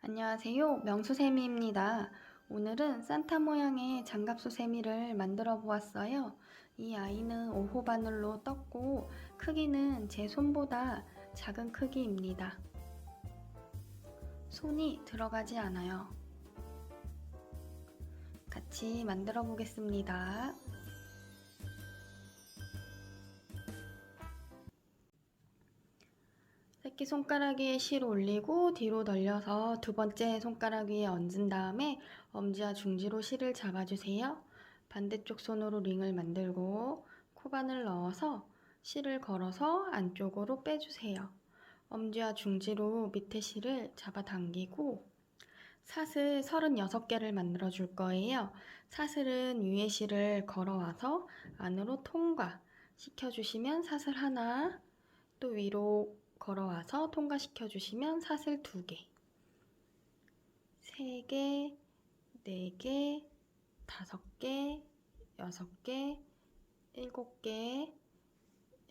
안녕하세요. 명수세미입니다. 오늘은 산타 모양의 장갑소세미를 만들어 보았어요. 이 아이는 5호 바늘로 떴고 크기는 제 손보다 작은 크기입니다. 손이 들어가지 않아요. 같이 만들어 보겠습니다. 새끼손가락 위에 실 올리고 뒤로 돌려서 두 번째 손가락 위에 얹은 다음에 엄지와 중지로 실을 잡아주세요. 반대쪽 손으로 링을 만들고 코바늘 넣어서 실을 걸어서 안쪽으로 빼주세요. 엄지와 중지로 밑에 실을 잡아당기고 사슬 36개를 만들어 줄 거예요. 사슬은 위에 실을 걸어와서 안으로 통과시켜 주시면 사슬 하나, 또 위로 걸어와서 통과시켜 주시면 사슬 2개, 3개, 4개, 5개, 6개, 7개,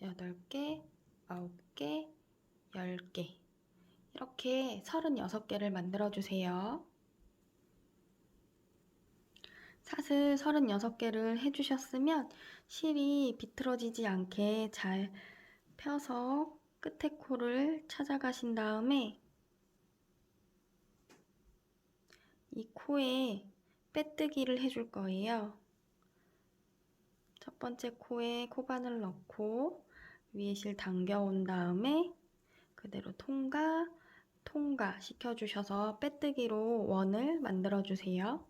8개, 9개, 10개 이렇게 36개를 만들어 주세요. 사슬 36개를 해주셨으면 실이 비틀어지지 않게 잘 펴서 끝에 코를 찾아가신 다음에 이 코에 빼뜨기를 해줄 거예요. 첫 번째 코에 코바늘 넣고 위에 실 당겨온 다음에 그대로 통과 시켜주셔서 빼뜨기로 원을 만들어주세요.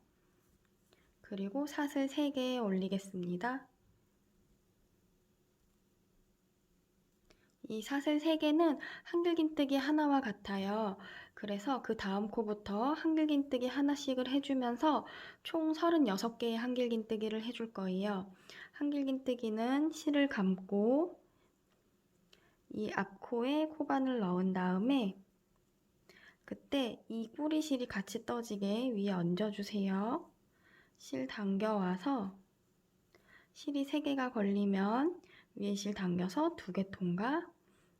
그리고 사슬 3개 올리겠습니다. 이 사슬 3개는 한길긴뜨기 하나와 같아요. 그래서 그 다음 코부터 한길긴뜨기 하나씩을 해주면서 총 36개의 한길긴뜨기를 해줄 거예요. 한길긴뜨기는 실을 감고 이 앞코에 코바늘 넣은 다음에 그때 이 꼬리실이 같이 떠지게 위에 얹어주세요. 실 당겨와서 실이 3개가 걸리면 위에 실 당겨서 2개 통과,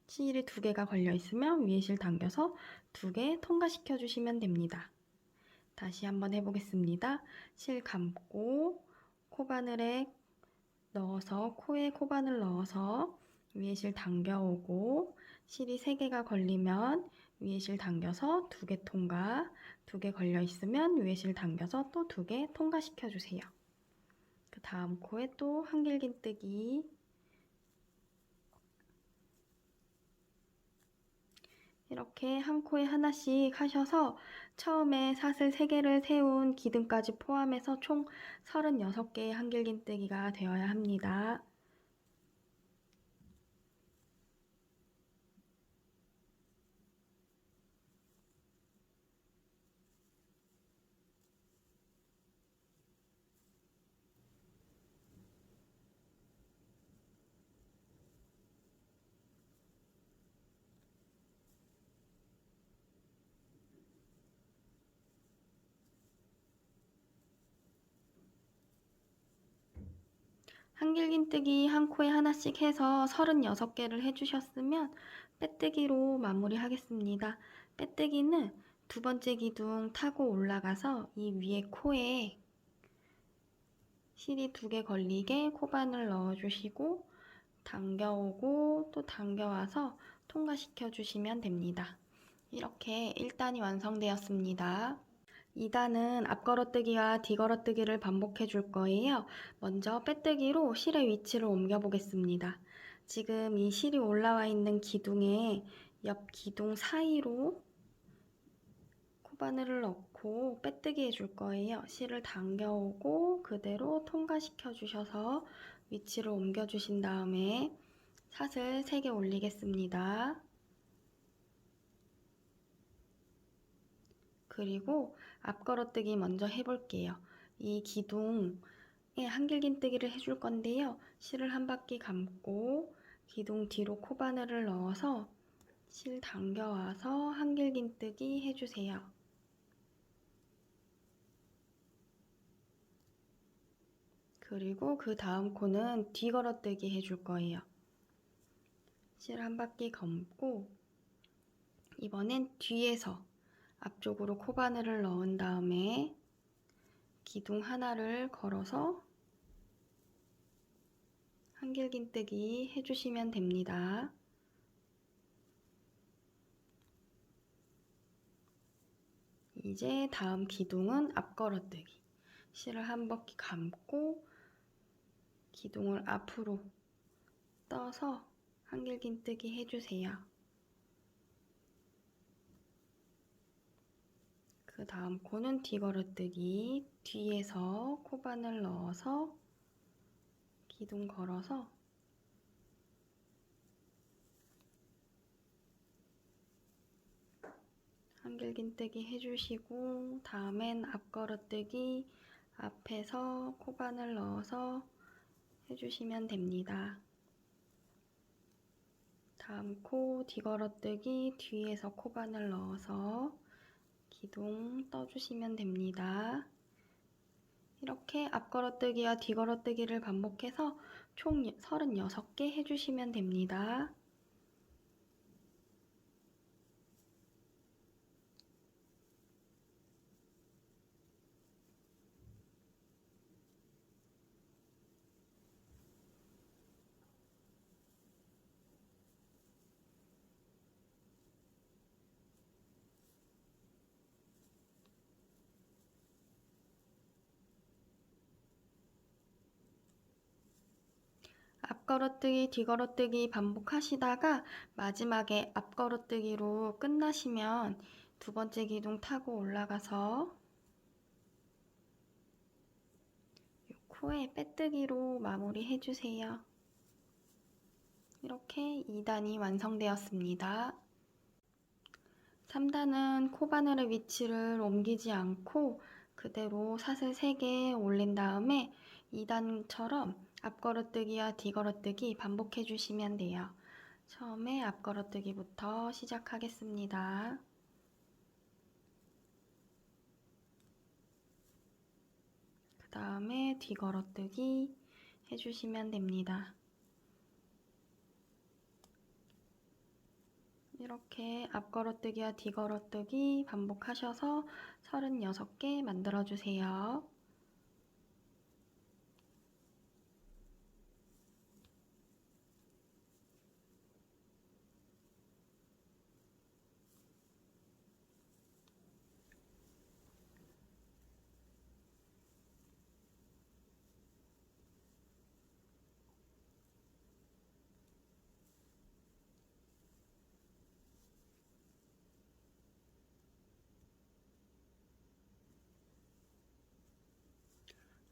실이 2개가 걸려 있으면 위에 실 당겨서 2개 통과시켜 주시면 됩니다. 다시 한번 해보겠습니다. 실 감고 코바늘에 넣어서 코에 코바늘 넣어서 위에 실 당겨오고 실이 3개가 걸리면 위에 실 당겨서 2개 통과, 2개 걸려 있으면 위에 실 당겨서 또 2개 통과시켜 주세요. 그 다음 코에 또 한길긴뜨기, 이렇게 한 코에 하나씩 하셔서 처음에 사슬 3개를 세운 기둥까지 포함해서 총 36개의 한길긴뜨기가 되어야 합니다. 한길긴뜨기 한 코에 하나씩 해서 36개를 해주셨으면 빼뜨기로 마무리하겠습니다. 빼뜨기는 두 번째 기둥 타고 올라가서 이 위에 코에 실이 2개 걸리게 코바늘 넣어주시고 당겨오고 또 당겨와서 통과시켜 주시면 됩니다. 이렇게 1단이 완성되었습니다. 2단은 앞걸어뜨기와 뒤걸어뜨기를 반복해 줄 거예요. 먼저 빼뜨기로 실의 위치를 옮겨 보겠습니다. 지금 이 실이 올라와 있는 기둥의 옆 기둥 사이로 코바늘을 넣고 빼뜨기 해줄 거예요. 실을 당겨오고 그대로 통과시켜 주셔서 위치를 옮겨 주신 다음에 사슬 3개 올리겠습니다. 그리고 앞걸어뜨기 먼저 해볼게요. 이 기둥에 한길긴뜨기를 해줄 건데요. 실을 한 바퀴 감고 기둥 뒤로 코바늘을 넣어서 실 당겨와서 한길긴뜨기 해주세요. 그리고 그 다음 코는 뒤걸어뜨기 해줄 거예요. 실 한 바퀴 감고 이번엔 뒤에서 앞쪽으로 코바늘을 넣은 다음에 기둥 하나를 걸어서 한길긴뜨기 해주시면 됩니다. 이제 다음 기둥은 앞걸어뜨기. 실을 한 바퀴 감고 기둥을 앞으로 떠서 한길긴뜨기 해주세요. 그 다음 코는 뒤걸어뜨기. 뒤에서 코바늘 넣어서 기둥 걸어서 한길긴뜨기 해주시고, 다음엔 앞걸어뜨기 앞에서 코바늘 넣어서 해주시면 됩니다. 다음 코 뒤걸어뜨기 뒤에서 코바늘 넣어서 기둥 떠주시면 됩니다. 이렇게 앞걸어뜨기와 뒤걸어뜨기를 반복해서 총 36개 해주시면 됩니다. 앞걸어뜨기, 뒤걸어뜨기 반복하시다가 마지막에 앞걸어뜨기로 끝나시면 두 번째 기둥 타고 올라가서 코에 빼뜨기로 마무리 해주세요. 이렇게 2단이 완성되었습니다. 3단은 코바늘의 위치를 옮기지 않고 그대로 사슬 3개 올린 다음에 2단처럼 앞걸어뜨기와 뒤걸어뜨기 반복해 주시면 돼요. 처음에 앞걸어뜨기부터 시작하겠습니다. 그 다음에 뒤걸어뜨기 해주시면 됩니다. 이렇게 앞걸어뜨기와 뒤걸어뜨기 반복하셔서 36개 만들어주세요.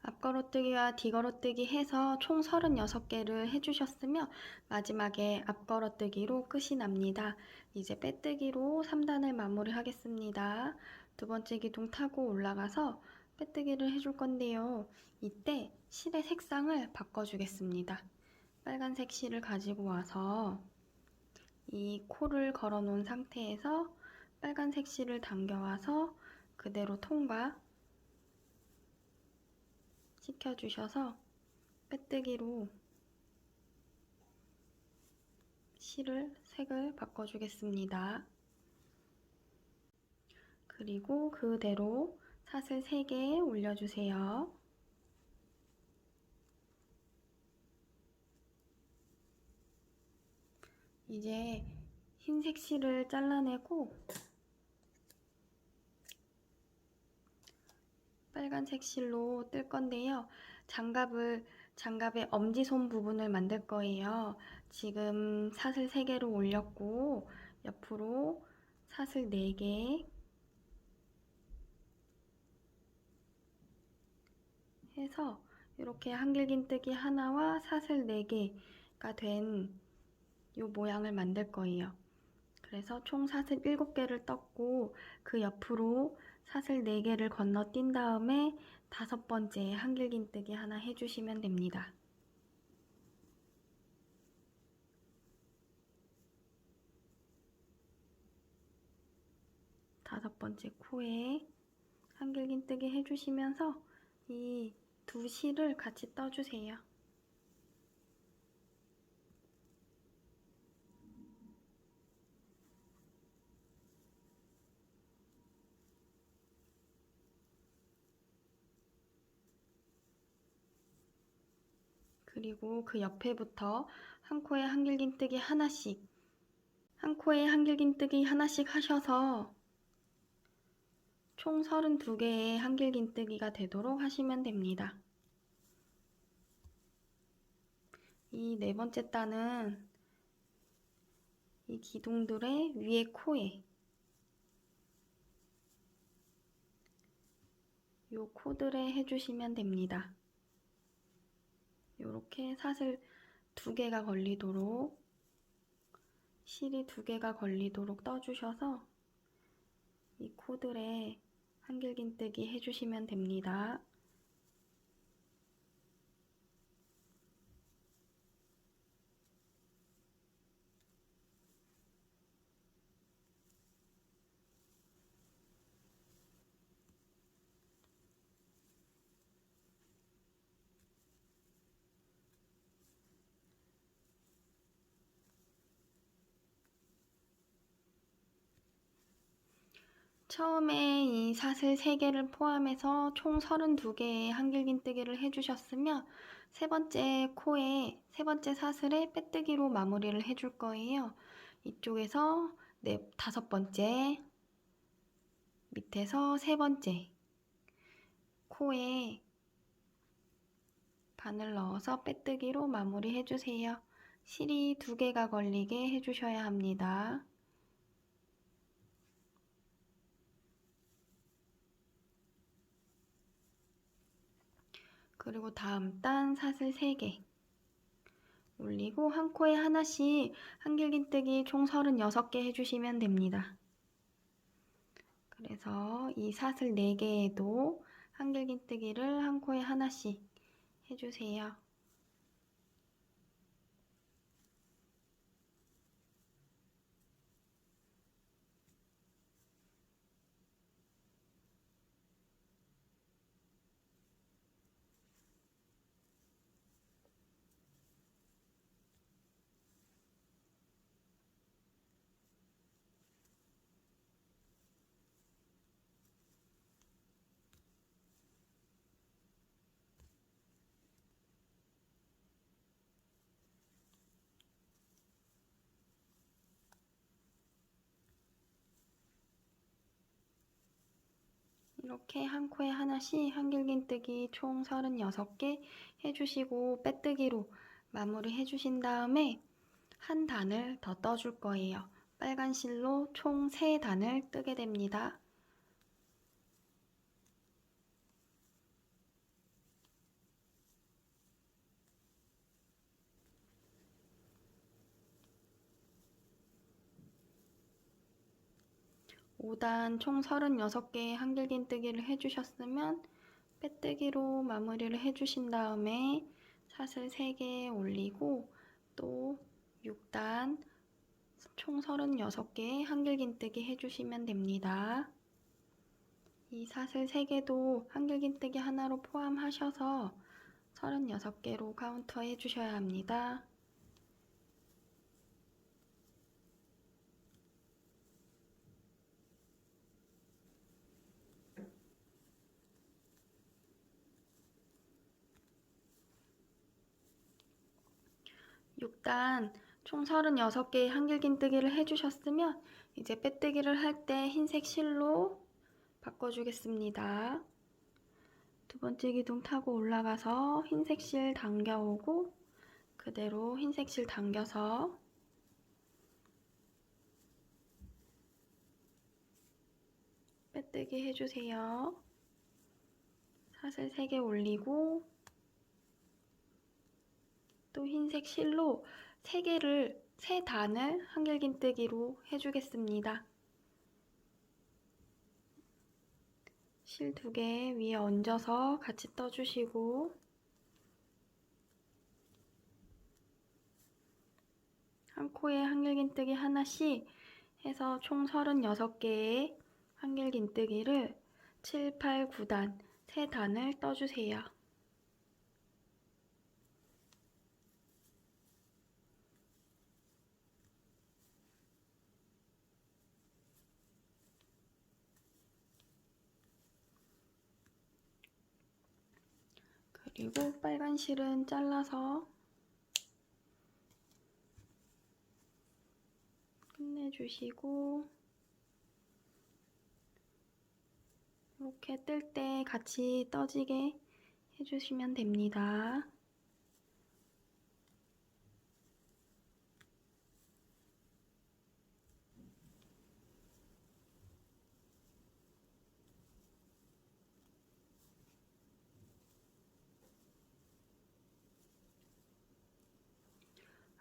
앞걸어뜨기와 뒤걸어뜨기 해서 총 36개를 해주셨으며 마지막에 앞걸어뜨기로 끝이 납니다. 이제 빼뜨기로 3단을 마무리 하겠습니다. 두 번째 기둥 타고 올라가서 빼뜨기를 해줄 건데요. 이때 실의 색상을 바꿔주겠습니다. 빨간색 실을 가지고 와서 이 코를 걸어 놓은 상태에서 빨간색 실을 당겨와서 그대로 통과 시켜주셔서 빼뜨기로 실을 색을 바꿔주겠습니다. 그리고 그대로 사슬 3개 올려주세요. 이제 흰색 실을 잘라내고 빨간색 실로 뜰 건데요. 장갑의 엄지손 부분을 만들 거예요. 지금 사슬 3개로 올렸고 옆으로 사슬 4개 해서 이렇게 한길긴뜨기 하나와 사슬 4개가 된 이 모양을 만들 거예요. 그래서 총 사슬 7개를 떴고 그 옆으로 사슬 4개를 건너뛴 다음에 5번째 한길긴뜨기 하나 해주시면 됩니다. 5번째 코에 한길긴뜨기 해주시면서 이 두 실을 같이 떠주세요. 그리고 그 옆에부터 한 코에 한길긴뜨기 하나씩, 한 코에 한길긴뜨기 하나씩 하셔서 총 32개의 한길긴뜨기가 되도록 하시면 됩니다. 이 네 번째 단은 이 기둥들의 위에 코에 요 코들에 해주시면 됩니다. 요렇게 사슬 2개가 걸리도록, 실이 2개가 걸리도록 떠주셔서 이 코들에 한길긴뜨기 해주시면 됩니다. 처음에 이 사슬 3개를 포함해서 총 32개의 한길긴뜨기를 해주셨으면 세 번째 코에, 세 번째 사슬에 빼뜨기로 마무리를 해줄 거예요. 이쪽에서 5번째, 밑에서 3번째 코에 바늘 넣어서 빼뜨기로 마무리 해주세요. 실이 2개가 걸리게 해주셔야 합니다. 그리고 다음 단 사슬 3개 올리고 한 코에 하나씩 한길긴뜨기 총 36개 해주시면 됩니다. 그래서 이 사슬 4개에도 한길긴뜨기를 한 코에 하나씩 해주세요. 이렇게 한 코에 하나씩 한길긴뜨기 총 36개 해주시고 빼뜨기로 마무리 해주신 다음에 한 단을 더 떠줄 거예요. 빨간 실로 총 3단을 뜨게 됩니다. (5단) 총 36개의 한길긴뜨기를 해주셨으면 빼뜨기로 마무리를 해주신 다음에 사슬 3개 올리고 또 6단 총 36개의 한길긴뜨기 해주시면 됩니다. 이 사슬 3개도 한길긴뜨기 하나로 포함하셔서 36개로 카운터 해주셔야 합니다. 6단 총 36개의 한길긴뜨기를 해주셨으면 이제 빼뜨기를 할 때 흰색 실로 바꿔주겠습니다. 두 번째 기둥 타고 올라가서 흰색 실 당겨오고 그대로 흰색 실 당겨서 빼뜨기 해주세요. 사슬 3개 올리고 또 흰색 실로 3단을 한길긴뜨기로 해주겠습니다. 실 2개 위에 얹어서 같이 떠주시고 한 코에 한길긴뜨기 하나씩 해서 총 36개의 한길긴뜨기를 7, 8, 9단 3단을 떠주세요. 그리고 빨간 실은 잘라서 끝내주시고 이렇게 뜰 때 같이 떠지게 해주시면 됩니다.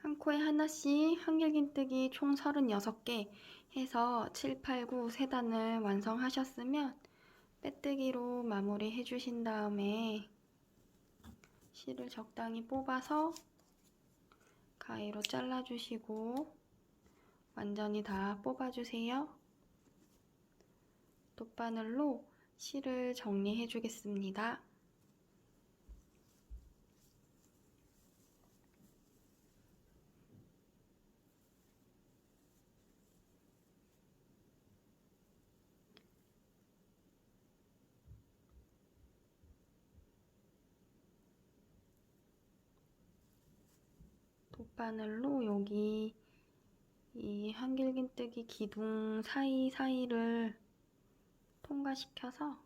한 코에 하나씩 한길긴뜨기 총 36개 해서 7, 8, 9 3단을 완성하셨으면 빼뜨기로 마무리 해주신 다음에 실을 적당히 뽑아서 가위로 잘라주시고 완전히 다 뽑아주세요. 돗바늘로 실을 정리해 주겠습니다. 돗바늘로 여기 이 한길긴뜨기 기둥 사이사이를 통과시켜서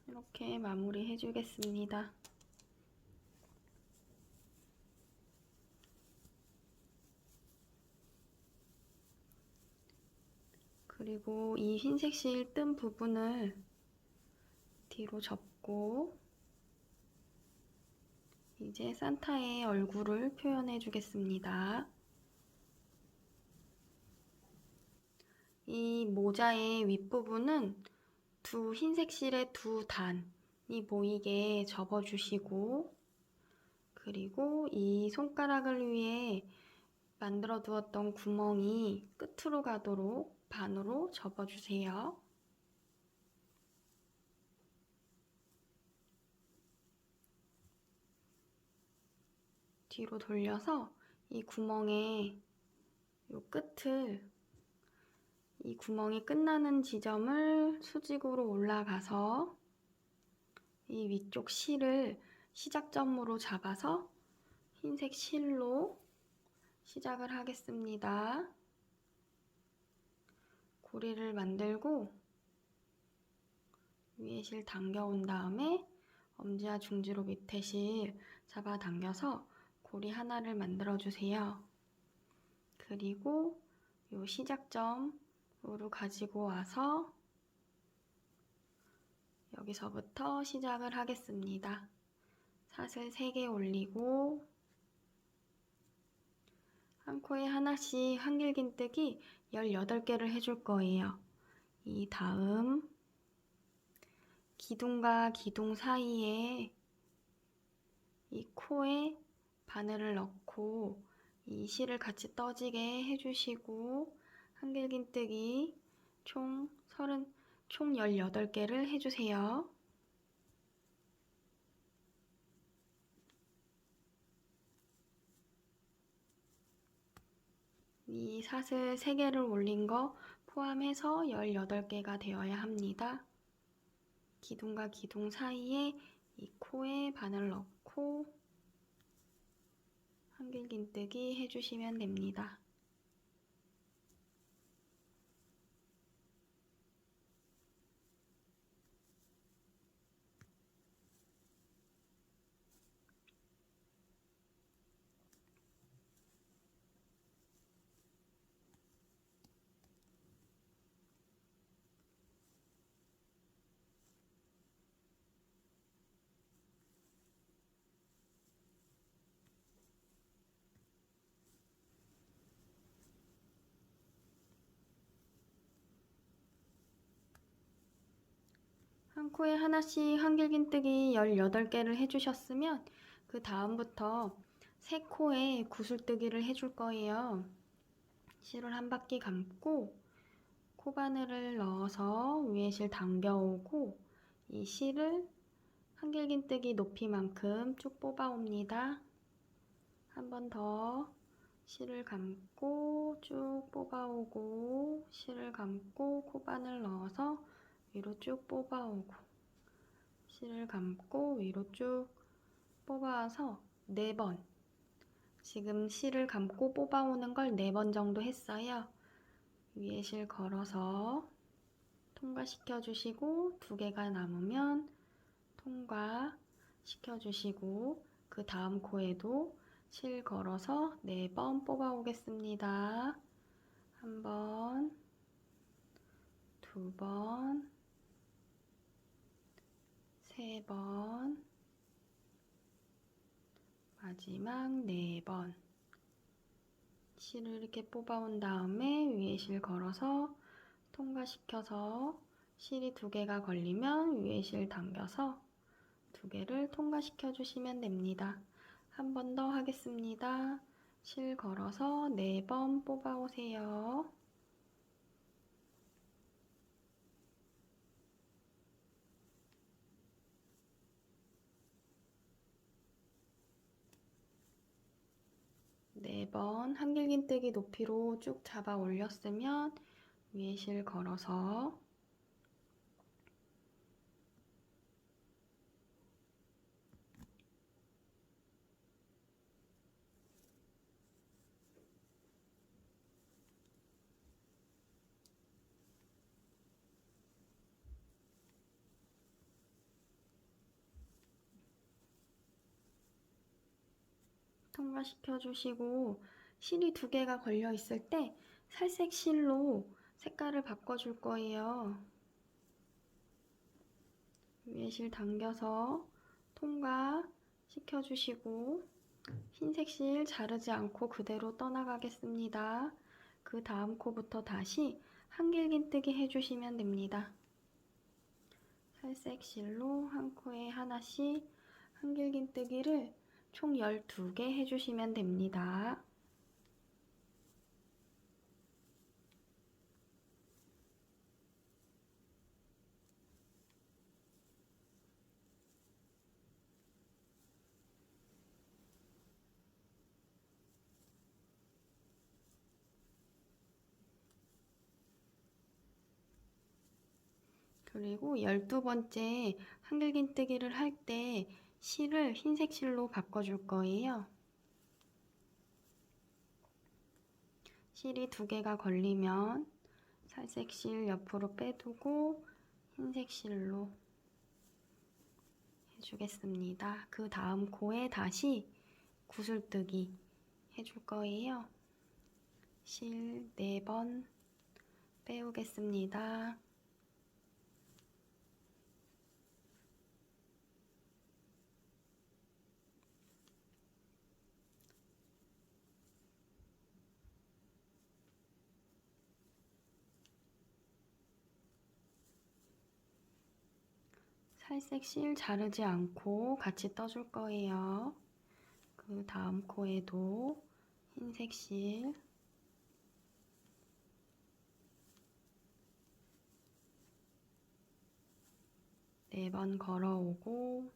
이렇게 마무리 해주겠습니다. 그리고 이 흰색 실 뜬 부분을 뒤로 접고 이제 산타의 얼굴을 표현해 주겠습니다. 이 모자의 윗부분은 두 흰색 실의 두 단이 모이게 접어주시고 그리고 이 손가락을 위해 만들어 두었던 구멍이 끝으로 가도록 반으로 접어주세요. 뒤로 돌려서 이 구멍의 요 끝을 이 구멍이 끝나는 지점을 수직으로 올라가서 이 위쪽 실을 시작점으로 잡아서 흰색 실로 시작을 하겠습니다. 고리를 만들고 위에 실 당겨온 다음에 엄지와 중지로 밑에 실 잡아당겨서 고리 하나를 만들어 주세요. 그리고 이 시작점으로 가지고 와서 여기서부터 시작을 하겠습니다. 사슬 3개 올리고 한 코에 하나씩 한길긴뜨기 18개를 해줄 거예요. 이 다음 기둥과 기둥 사이에 이 코에 바늘을 넣고 이 실을 같이 떠지게 해주시고 한길긴뜨기 총 18개를 해주세요. 이 사슬 3개를 올린 거 포함해서 18개가 되어야 합니다. 기둥과 기둥 사이에 이 코에 바늘 넣고 한길긴뜨기 해주시면 됩니다. 한 코에 하나씩 한길긴뜨기 18개를 해주셨으면 그 다음부터 세 코에 구슬뜨기를 해줄 거예요. 실을 한 바퀴 감고 코바늘을 넣어서 위에 실 당겨오고 이 실을 한길긴뜨기 높이만큼 쭉 뽑아옵니다. 한 번 더 실을 감고 쭉 뽑아오고 실을 감고 코바늘 넣어서 위로 쭉 뽑아오고 실을 감고 위로 쭉 뽑아와서 4번, 지금 실을 감고 뽑아오는 걸 4번 정도 했어요. 위에 실 걸어서 통과시켜 주시고 2개가 남으면 통과시켜 주시고 그 다음 코에도 실 걸어서 4번 뽑아 오겠습니다. 1번, 2번, 3번, 마지막 4번. 실을 이렇게 뽑아온 다음에 위에 실 걸어서 통과시켜서 실이 2개가 걸리면 위에 실 당겨서 2개를 통과시켜 주시면 됩니다. 한 번 더 하겠습니다. 실 걸어서 4번 뽑아 오세요. 네 번 한길긴뜨기 높이로 쭉 잡아 올렸으면 위에 실 걸어서 통과시켜 주시고 실이 2개가 걸려 있을 때 살색 실로 색깔을 바꿔 줄 거예요. 위에 실 당겨서 통과시켜 주시고 흰색 실 자르지 않고 그대로 떠나가겠습니다. 그 다음 코부터 다시 한길긴뜨기 해주시면 됩니다. 살색 실로 한 코에 하나씩 한길긴뜨기를 총 12개 해주시면 됩니다. 그리고 12번째 한길긴뜨기를 할 때 실을 흰색 실로 바꿔줄 거예요. 실이 2개가 걸리면 살색 실 옆으로 빼두고 흰색 실로 해주겠습니다. 그 다음 코에 다시 구슬뜨기 해줄 거예요. 실 4번 빼오겠습니다. 살색 실 자르지 않고 같이 떠줄 거예요. 그 다음 코에도 흰색 실 네 번 걸어오고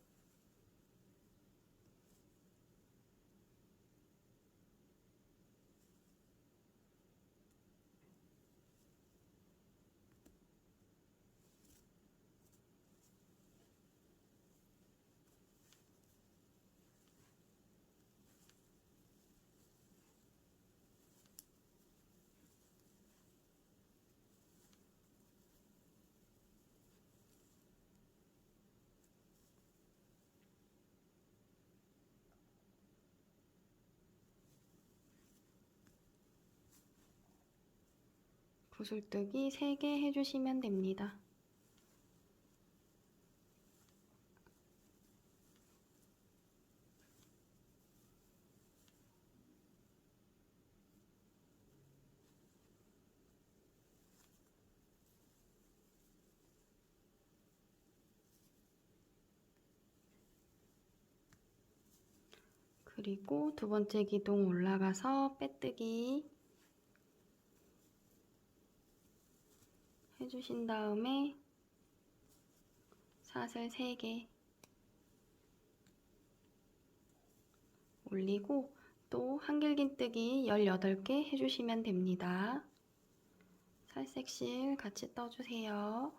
구슬뜨기 3개 해주시면 됩니다. 그리고 두 번째 기둥 올라가서 빼뜨기 해주신 다음에 사슬 3개 올리고 또 한길긴뜨기 18개 해주시면 됩니다. 살색실 같이 떠주세요.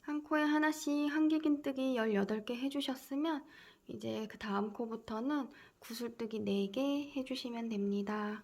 한 코에 하나씩 한길긴뜨기 18개 해주셨으면 이제 그 다음 코부터는 구슬뜨기 4개 해주시면 됩니다.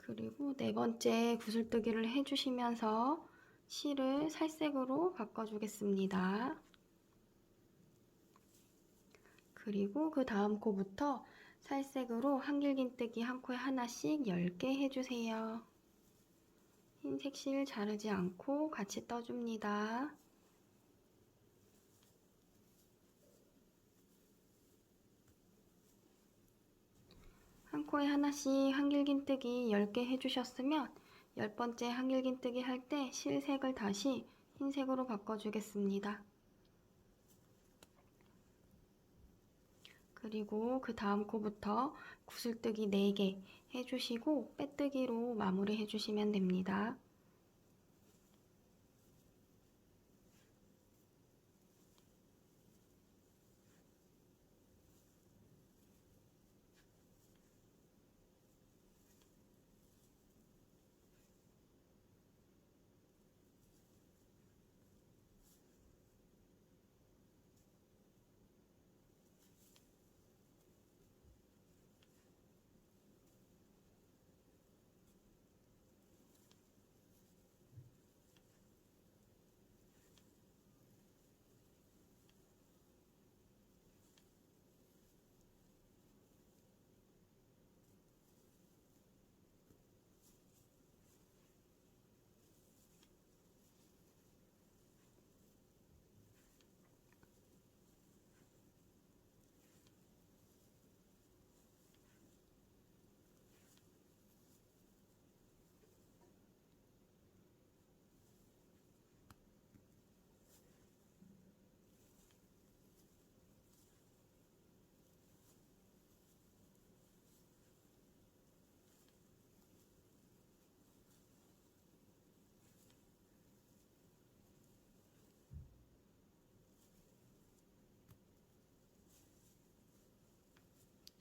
그리고 네 번째 구슬뜨기를 해주시면서 실을 살색으로 바꿔주겠습니다. 그리고 그 다음 코부터 살색으로 한길긴뜨기 한 코에 하나씩 10개 해주세요. 흰색 실 자르지 않고 같이 떠줍니다. 한 코에 하나씩 한길긴뜨기 10개 해주셨으면 10번째 한길긴뜨기 할 때 실색을 다시 흰색으로 바꿔주겠습니다. 그리고 그 다음 코부터 구슬뜨기 4개 해주시고 빼뜨기로 마무리 해주시면 됩니다.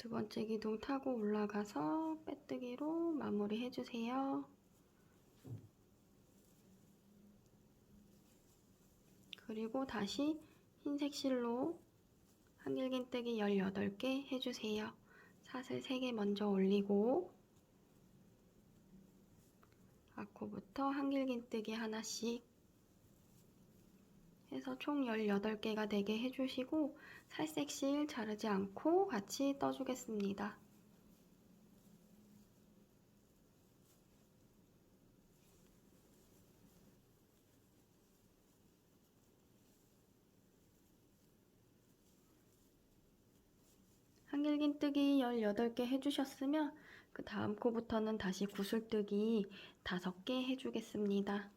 두 번째 기둥 타고 올라가서 빼뜨기로 마무리 해주세요. 그리고 다시 흰색 실로 한길긴뜨기 18개 해주세요. 사슬 3개 먼저 올리고 앞코부터 한길긴뜨기 하나씩 해서 총 18개가 되게 해주시고 살색실 자르지 않고 같이 떠주겠습니다. 한길긴뜨기 18개 해주셨으면 그 다음 코부터는 다시 구슬뜨기 5개 해주겠습니다.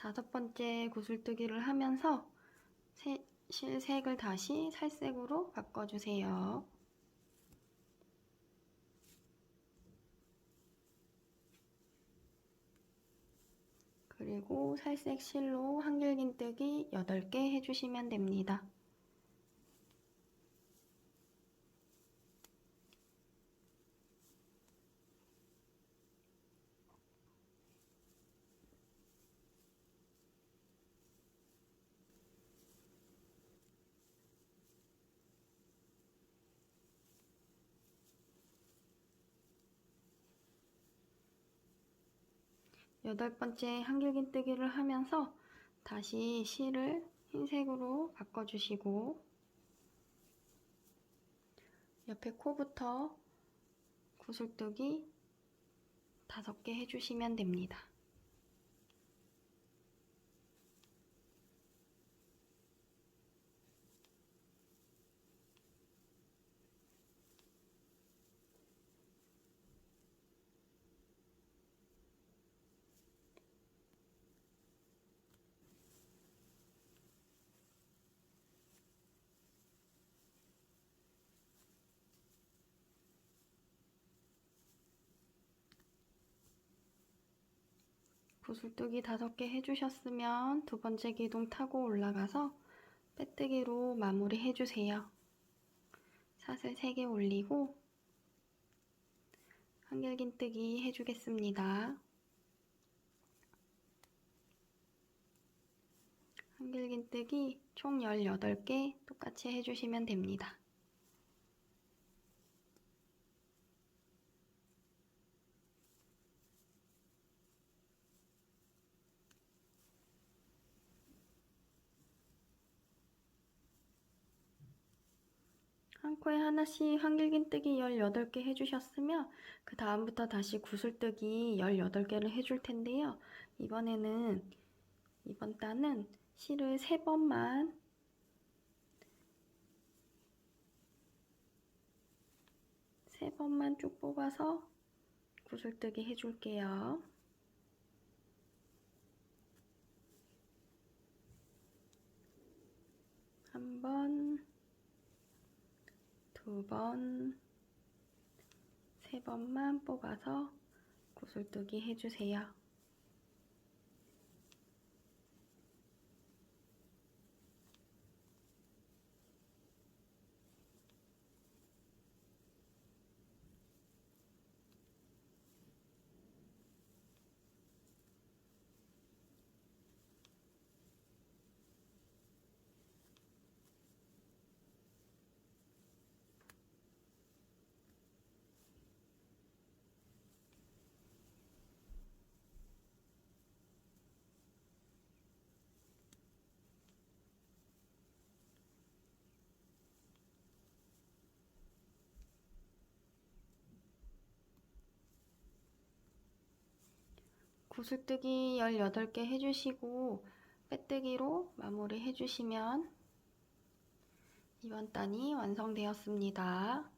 다섯 번째 구슬뜨기를 하면서 실색을 다시 살색으로 바꿔주세요. 그리고 살색 실로 한길긴뜨기 8개 해주시면 됩니다. 여덟 번째 한길긴뜨기를 하면서 다시 실을 흰색으로 바꿔주시고 옆에 코부터 구슬뜨기 5개 해주시면 됩니다. 구슬뜨기 5개 해주셨으면 두 번째 기둥 타고 올라가서 빼뜨기로 마무리 해주세요. 사슬 3개 올리고 한길긴뜨기 해주겠습니다. 한길긴뜨기 총 18개 똑같이 해주시면 됩니다. 한 코에 하나씩 한길긴뜨기 18개 해주셨으면 그 다음부터 다시 구슬뜨기 18개를 해줄 텐데요. 이번 단은 실을 3번만 쭉 뽑아서 구슬뜨기 해줄게요. 한 번, 2번, 3번만 뽑아서 구슬뜨기 해주세요. 구슬뜨기 18개 해주시고 빼뜨기로 마무리 해주시면 이번 단이 완성되었습니다.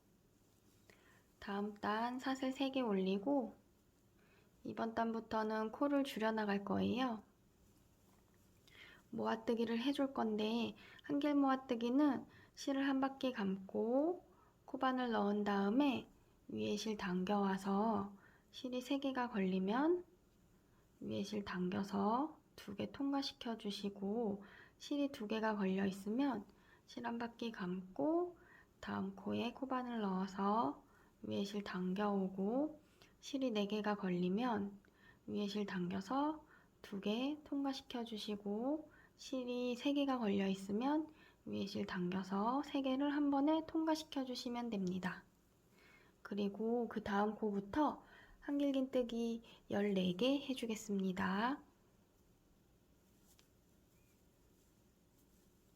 다음 단 사슬 3개 올리고 이번 단부터는 코를 줄여나갈 거예요. 모아뜨기를 해줄 건데 한길 모아뜨기는 실을 한 바퀴 감고 코바늘 넣은 다음에 위에 실 당겨와서 실이 3개가 걸리면 위에 실 당겨서 2개 통과시켜 주시고, 실이 2개가 걸려 있으면 실 한 바퀴 감고 다음 코에 코바늘 넣어서 위에 실 당겨오고, 실이 4개가 걸리면 위에 실 당겨서 2개 통과시켜 주시고, 실이 3개가 걸려 있으면 위에 실 당겨서 3개를 한 번에 통과시켜 주시면 됩니다. 그리고 그 다음 코부터 한길긴뜨기 14개 해주겠습니다.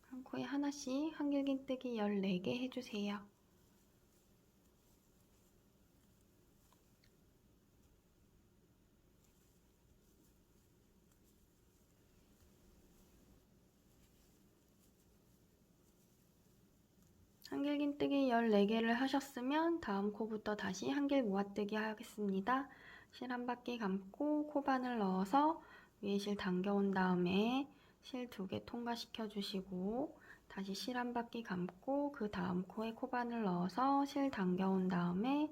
한 코에 하나씩 한길긴뜨기 14개 해주세요. 한길긴뜨기 14개를 하셨으면 다음 코부터 다시 한길 모아뜨기 하겠습니다. 실 한 바퀴 감고 코바늘 넣어서 위에 실 당겨온 다음에 실 2개 통과시켜 주시고, 다시 실 한 바퀴 감고 그 다음 코에 코바늘 넣어서 실 당겨온 다음에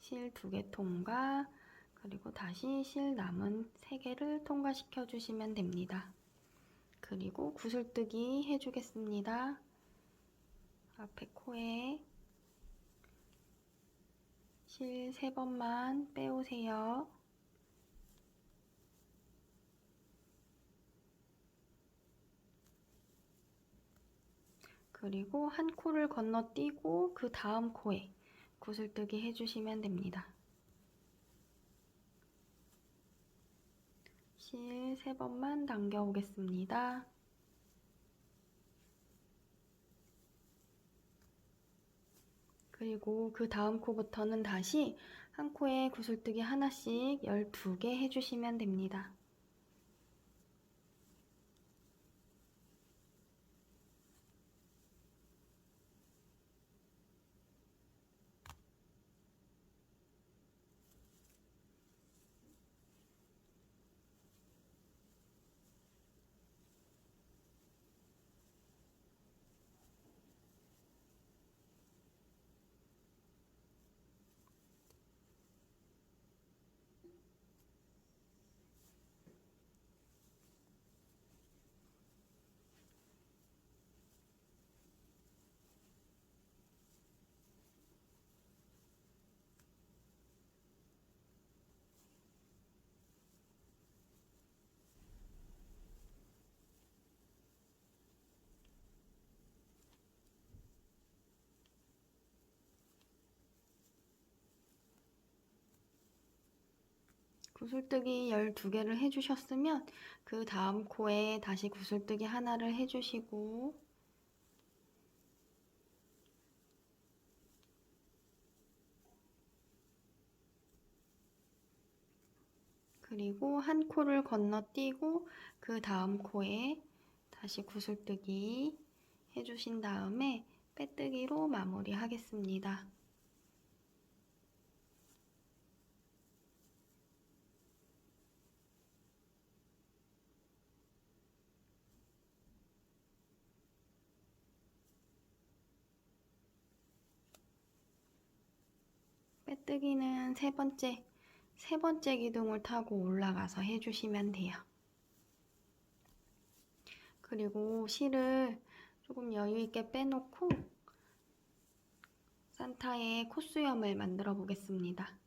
실 2개 통과, 그리고 다시 실 남은 3개를 통과시켜 주시면 됩니다. 그리고 구슬뜨기 해주겠습니다. 앞에 코에 실 3번만 빼오세요. 그리고 한 코를 건너뛰고 그 다음 코에 구슬뜨기 해주시면 됩니다. 실 3번만 당겨 오겠습니다. 그리고 그 다음 코부터는 다시 한 코에 구슬뜨기 하나씩 12개 해주시면 됩니다. 구슬뜨기 12개를 해주셨으면 그 다음 코에 다시 구슬뜨기 하나를 해주시고, 그리고 한 코를 건너뛰고 그 다음 코에 다시 구슬뜨기 해주신 다음에 빼뜨기로 마무리 하겠습니다. 빼뜨기는 세 번째 기둥을 타고 올라가서 해주시면 돼요. 그리고 실을 조금 여유 있게 빼놓고 산타의 콧수염을 만들어 보겠습니다.